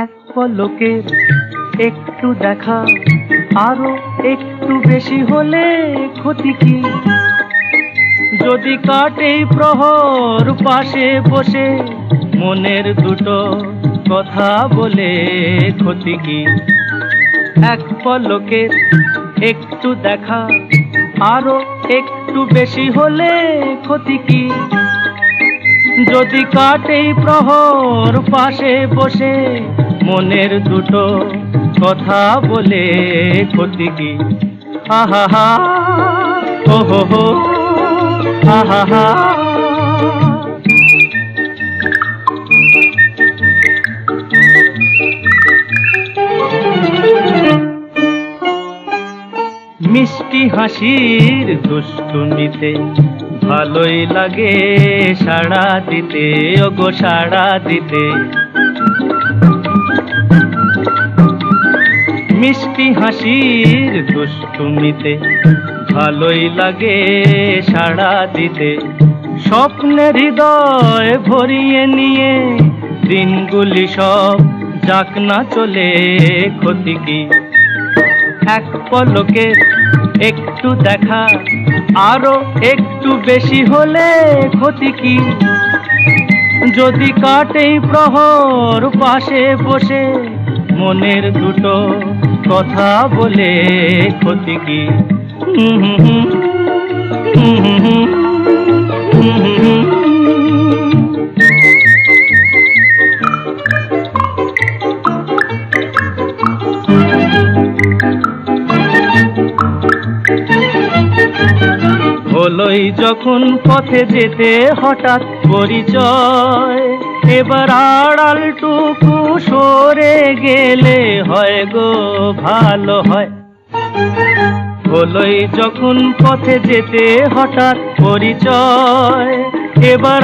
এক পলকের একটু দেখা আরো একটু বেশি হলে ক্ষতি কি? যদি কাটে প্রহর পাশে বসে মনের দুটো কথা বলে ক্ষতি কি? এক পলকের একটু দেখা আরো একটু বেশি হলে ক্ষতি কি? যদি কাটে প্রহর পাশে বসে মনের দুটো কথা বলে ক্ষতি কি? আহা হা ও হো হো আহা হা। মিষ্টি হাসির দুষ্টুমিতে ভালোই লাগে সাড়া দিতে, ওগো সাড়া দিতে। মিষ্টি হাসির দুষ্টুমিতে ভালোই লাগে সাড়া দিতে। স্বপ্নের হৃদয় ভরিয়ে নিয়ে দিনগুলি সব যাক না চলে ক্ষতি কি? এক পলকের একটু দেখা আরো একটু বেশি হলে ক্ষতি কি? যদি কাটে প্রহর পাশে বসে মনের দুটো কথা বলে ক্ষতি কি? হলোই যখন পথে যেতে হঠাৎ পরিচয়, এবার আড়ালটুকু সরে গেলে হয় গো ভালো হয়। হলোই যখন পথে যেতে হঠাৎ পরিচয়, এবার